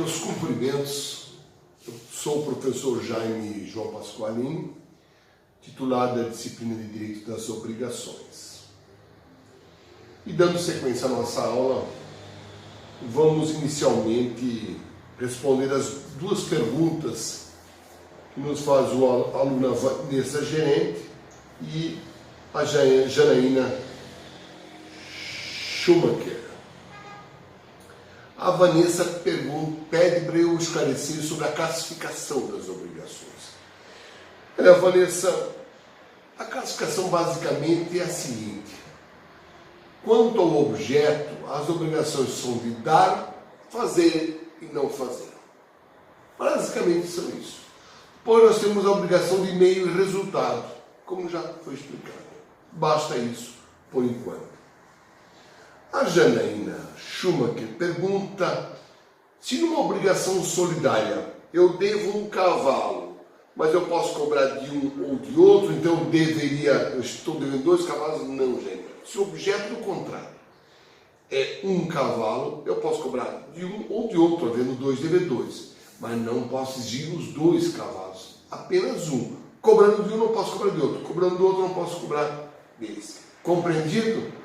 Meus cumprimentos. Eu sou o professor Jaime João Pasqualini, titular da disciplina de Direito das Obrigações. E dando sequência à nossa aula, vamos inicialmente responder as duas perguntas que nos faz a aluna Vanessa Gerente e a Janaína Schumacher. A Vanessa pede para eu esclarecer sobre a classificação das obrigações. Olha, Vanessa, a classificação basicamente é a seguinte: quanto ao objeto, as obrigações são de dar, fazer e não fazer. Basicamente são isso. Pois nós temos a obrigação de meio e resultado, como já foi explicado. Basta isso por enquanto. A Janaína Schumacher pergunta se numa obrigação solidária eu devo um cavalo, mas eu posso cobrar de um ou de outro, então eu estou devendo 2 cavalos? Não, Janaína. Se o objeto do contrato é um cavalo, eu posso cobrar de um ou de outro, havendo 2 devedores, mas não posso exigir os 2 cavalos, apenas um. Cobrando de um, não posso cobrar de outro. Cobrando do outro, não posso cobrar deles. Compreendido?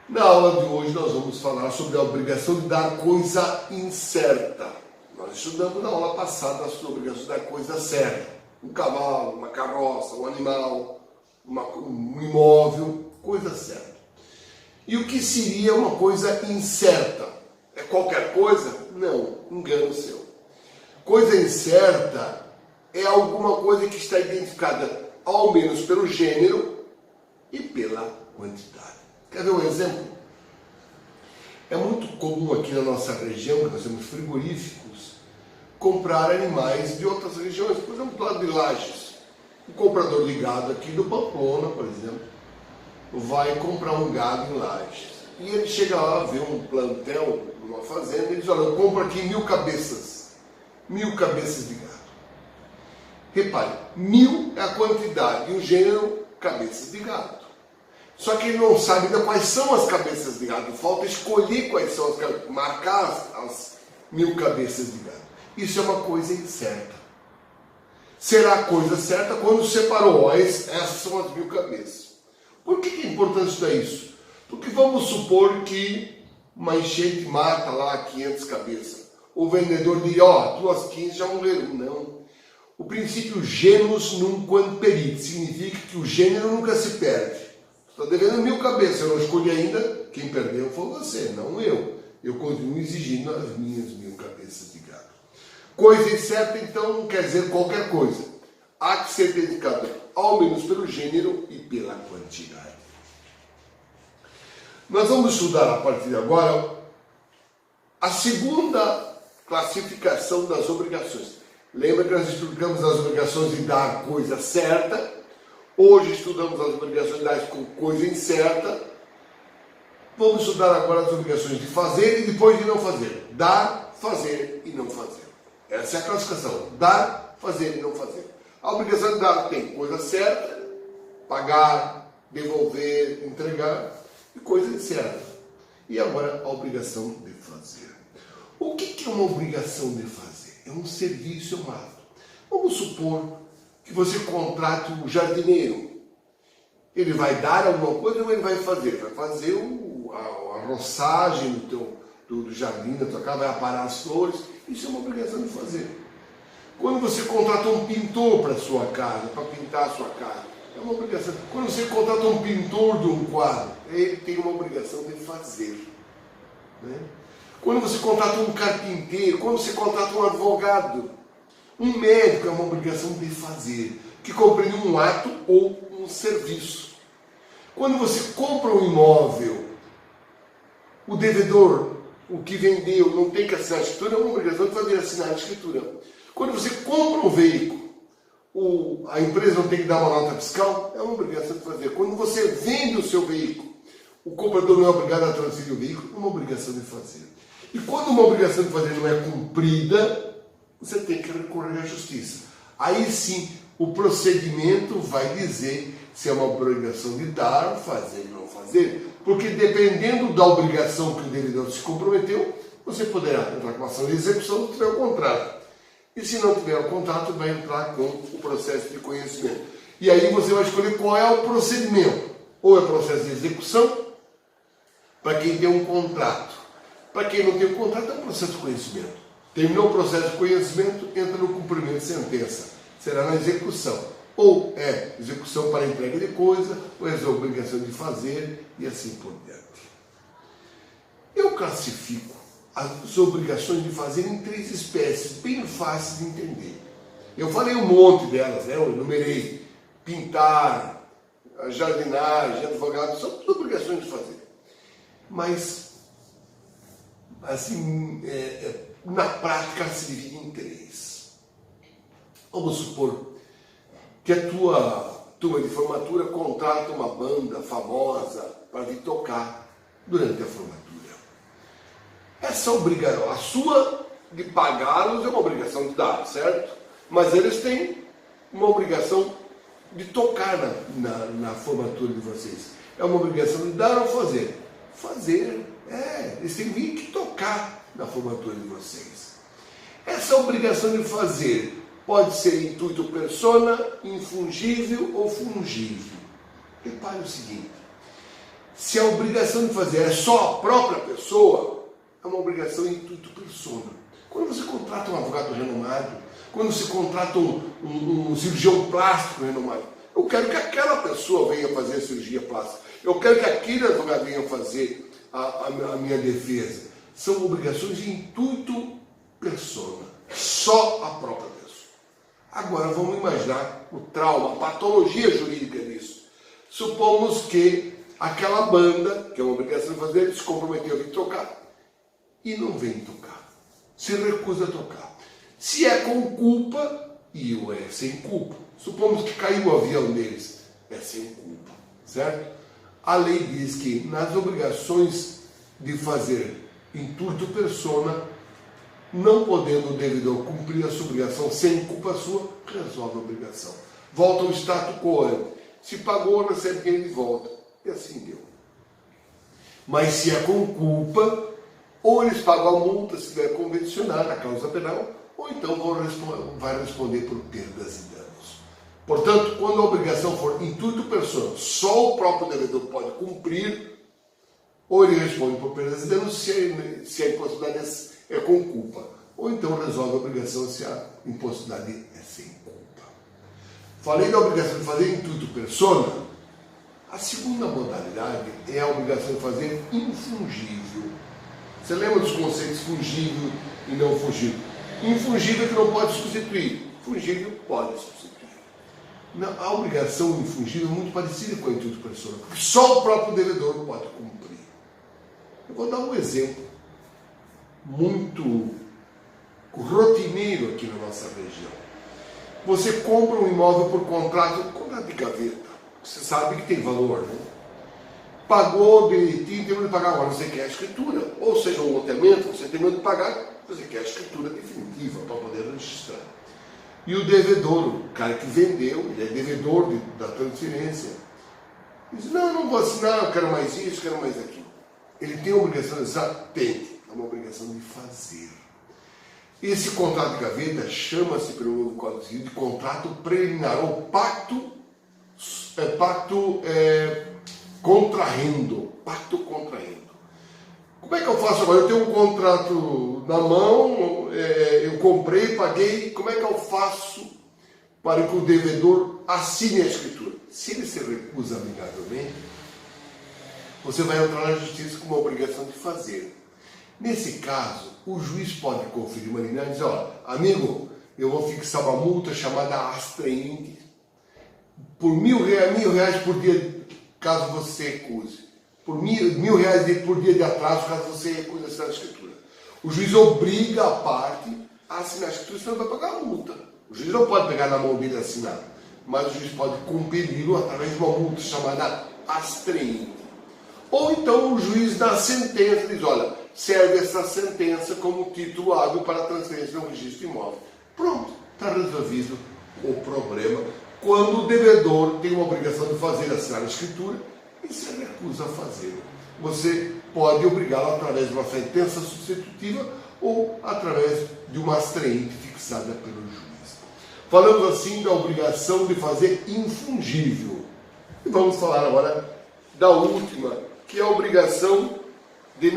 Na aula de hoje nós vamos falar sobre a obrigação de dar coisa incerta. Nós estudamos na aula passada sobre a obrigação de dar coisa certa. Um cavalo, uma carroça, um animal, um imóvel, coisa certa. E o que seria uma coisa incerta? É qualquer coisa? Não, engano seu. Coisa incerta é alguma coisa que está identificada ao menos pelo gênero e pela quantidade. Quer ver um exemplo? É muito comum aqui na nossa região, que nós temos frigoríficos, comprar animais de outras regiões. Por exemplo, do lado de Lages. O comprador de gado aqui do Pamplona, por exemplo, vai comprar um gado em Lages. E ele chega lá, vê um plantel, uma fazenda, e diz: olha, eu compro aqui 1.000 cabeças. 1.000 cabeças de gado. Repare, 1.000 é a quantidade e o gênero cabeças de gado. Só que ele não sabe ainda quais são as cabeças de gado. Falta escolher quais são as cabeças, marcar as 1.000 cabeças de gado. Isso é uma coisa incerta. Será a coisa certa quando separou. Essas são as 1.000 cabeças. Por que é importante estudar isso? Porque vamos supor que uma enchente mata lá 500 cabeças. O vendedor diz: tuas 15 já morreram. Não. O princípio genus nunquam perit significa que o gênero nunca se perde. Estou devendo 1.000 cabeças, eu não escolhi ainda, quem perdeu foi você, não eu. Eu continuo exigindo as minhas 1.000 cabeças de gado. Coisa incerta, então, não quer dizer qualquer coisa. Há que ser identificada ao menos pelo gênero e pela quantidade. Nós vamos estudar a partir de agora a segunda classificação das obrigações. Lembra que nós estudamos as obrigações de dar coisa certa. Hoje estudamos as obrigações de dar coisa incerta. Vamos estudar agora as obrigações de fazer e depois de não fazer. Dar, fazer e não fazer. Essa é a classificação. Dar, fazer e não fazer. A obrigação de dar tem coisa certa, pagar, devolver, entregar, e coisa incerta. E agora a obrigação de fazer. O que é uma obrigação de fazer? É um serviço, é um ato. Vamos supor que você contrate um jardineiro. Ele vai dar alguma coisa ou ele vai fazer? Vai fazer a roçagem do jardim da tua casa, vai aparar as flores. Isso é uma obrigação de fazer. Quando você contrata um pintor para a sua casa, para pintar a sua casa, é uma obrigação. Quando você contrata um pintor de um quadro, ele tem uma obrigação de fazer. Né? Quando você contrata um carpinteiro, quando você contrata um advogado, um médico, é uma obrigação de fazer, que compreende um ato ou um serviço. Quando você compra um imóvel, o devedor, o que vendeu, não tem que assinar a escritura, é uma obrigação de fazer assinar a escritura. Quando você compra um veículo, a empresa não tem que dar uma nota fiscal, é uma obrigação de fazer. Quando você vende o seu veículo, o comprador não é obrigado a transferir o veículo, é uma obrigação de fazer. E quando uma obrigação de fazer não é cumprida, você tem que recorrer à justiça. Aí sim, o procedimento vai dizer se é uma obrigação de dar, fazer ou não fazer. Porque dependendo da obrigação que o devedor se comprometeu, você poderá entrar com ação de execução se tiver o contrato. E se não tiver o contrato, vai entrar com o processo de conhecimento. E aí você vai escolher qual é o procedimento. Ou é processo de execução, para quem tem um contrato. Para quem não tem um contrato, é um processo de conhecimento. Terminou o processo de conhecimento, entra no cumprimento de sentença. Será na execução. Ou é execução para entrega de coisa, ou é a obrigação de fazer, e assim por diante. Eu classifico as obrigações de fazer em 3 espécies, bem fáceis de entender. Eu falei um monte delas, né? Eu enumerei: pintar, jardinagem, advogado, são tudo obrigações de fazer. Mas, assim, na prática se divide em 3. Vamos supor que a tua turma de formatura contrata uma banda famosa para vir tocar durante a formatura. Essa obrigação, a sua de pagá-los é uma obrigação de dar, certo? Mas eles têm uma obrigação de tocar na formatura de vocês. É uma obrigação de dar ou fazer? Fazer, eles têm que tocar na formatura de vocês. Essa obrigação de fazer pode ser intuito persona, infungível ou fungível. Repare o seguinte: se a obrigação de fazer é só a própria pessoa, é uma obrigação intuito persona. Quando você contrata um advogado renomado, quando você contrata um cirurgião plástico renomado, eu quero que aquela pessoa venha fazer a cirurgia plástica. Eu quero que aquele advogado venha fazer a minha defesa. São obrigações de intuito persona. Só a própria pessoa. Agora vamos imaginar o trauma, a patologia jurídica disso. Supomos que aquela banda, que é uma obrigação de fazer, se comprometeu a vir tocar e não vem tocar. Se recusa a tocar. Se é com culpa, e ou é sem culpa. Supomos que caiu o avião deles, é sem culpa, certo? A lei diz que nas obrigações de fazer intuito persona, não podendo o devedor cumprir a sua obrigação sem culpa sua, resolve a obrigação. Volta ao status quo. Se pagou, recebe dinheiro de volta. E assim deu. Mas se é com culpa, ou eles pagam a multa se tiver convencionada a causa penal, ou então vai responder por perdas e danos. Portanto, quando a obrigação for intuito persona, só o próprio devedor pode cumprir, ou ele responde por perdas e danos se a impossibilidade é com culpa, ou então resolve a obrigação se a impossibilidade é sem culpa. Falei da obrigação de fazer intuito persona. A segunda modalidade é a obrigação de fazer infungível. Você lembra dos conceitos fungível e não fungível? Infungível é que não pode substituir, fungível pode substituir. A obrigação infungível é muito parecida com a intuito persona, porque só o próprio devedor pode cumprir. Eu vou dar um exemplo muito rotineiro aqui na nossa região. Você compra um imóvel por contrato de gaveta. Você sabe que tem valor, né? Pagou direitinho, terminou de pagar, agora você quer a escritura. Ou seja, um loteamento, você terminou de pagar, você quer a escritura definitiva para poder registrar. E o devedor, o cara que vendeu, ele é devedor da transferência. Ele diz: não vou assinar, eu quero mais isso, quero mais aquilo. Ele tem a obrigação de assinar? Tem. É uma obrigação de fazer. Esse contrato de gaveta chama-se, pelo novo Código Civil, de contrato preliminar, ou pacto contrarrendo. Pacto contrarrendo. Como é que eu faço agora? Eu tenho um contrato na mão, eu comprei, paguei. Como é que eu faço para que o devedor assine a escritura? Se ele se recusa amigavelmente, você vai entrar na justiça com uma obrigação de fazer. Nesse caso, o juiz pode conferir uma liminar e dizer: ó, amigo, eu vou fixar uma multa chamada astraente por R$1.000 por dia, caso você recuse. Por R$1.000 por dia de atraso, caso você recuse assinar a escritura. O juiz obriga a parte a assinar a escritura, senão vai pagar a multa. O juiz não pode pegar na mão dele e assinar, mas o juiz pode compeli-lo através de uma multa chamada astraente. Ou então o juiz dá sentença e diz: olha, serve essa sentença como título hábil para transferência no registro imóvel. Pronto, está resolvido o problema. Quando o devedor tem uma obrigação de fazer assinar a escritura e se recusa a fazer. você pode obrigá-lo através de uma sentença substitutiva ou através de uma astraente fixada pelo juiz. Falamos assim da obrigação de fazer infungível. E vamos falar agora da última, que é a obrigação de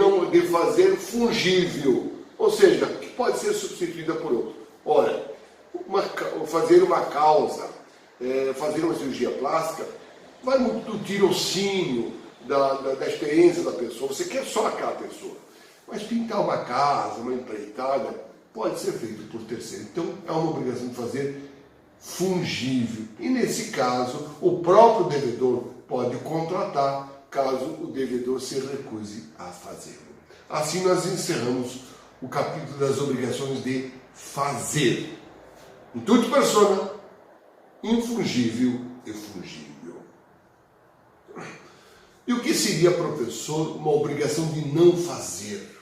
fazer fungível, ou seja, que pode ser substituída por outro. Ora, fazer uma causa, fazer uma cirurgia plástica, vai muito do tirocínio, da experiência da pessoa. Você quer só aquela pessoa. Mas pintar uma casa, uma empreitada, pode ser feito por terceiro. Então, é uma obrigação de fazer fungível. E, nesse caso, o próprio devedor pode contratar, caso o devedor se recuse a fazê-lo. Assim, nós encerramos o capítulo das obrigações de fazer. Intuito persona, infungível e fungível. E o que seria, professor, uma obrigação de não fazer?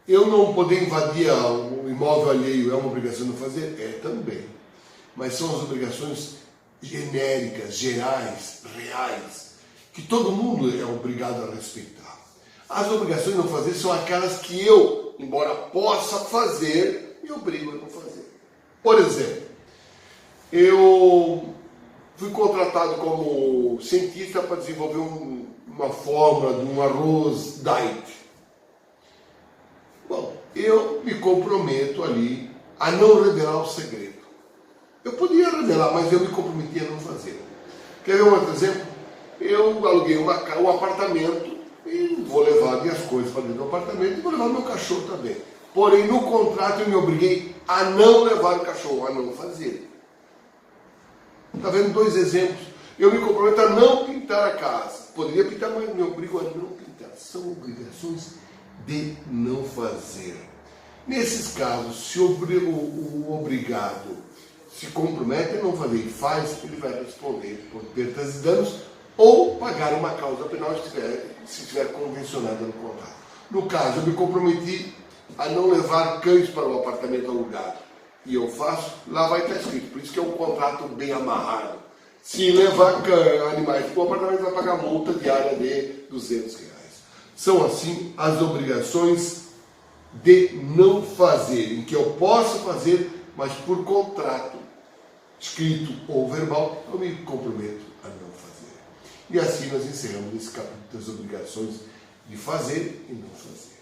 Eu não poder invadir o imóvel alheio é uma obrigação de não fazer? É também. Mas são as obrigações genéricas, gerais, reais, que todo mundo é obrigado a respeitar. As obrigações de não fazer são aquelas que eu, embora possa fazer, me obrigo a não fazer. Por exemplo, eu fui contratado como cientista para desenvolver uma fórmula de um arroz diet. Bom, eu me comprometo ali a não revelar o segredo. Eu podia revelar, mas eu me comprometi a não fazer. Quer ver um outro exemplo? Eu aluguei um apartamento e vou levar minhas coisas para dentro do apartamento e vou levar meu cachorro também. Porém, no contrato eu me obriguei a não levar o cachorro, a não fazer. Está vendo 2 exemplos? Eu me comprometo a não pintar a casa. Poderia pintar, mas me obrigo a não pintar. São obrigações de não fazer. Nesses casos, se o obrigado se compromete a não fazer e faz, ele vai responder por perdas e danos ou pagar uma causa penal se estiver convencionada no contrato. No caso, eu me comprometi a não levar cães para o apartamento alugado. E eu faço, lá vai estar escrito. Por isso que é um contrato bem amarrado. Se levar animais para o apartamento, vai pagar multa diária de R$200. São assim as obrigações de não fazer, em que eu posso fazer, mas por contrato, escrito ou verbal, eu me comprometo a não fazer. E assim nós encerramos esse capítulo das obrigações de fazer e não fazer.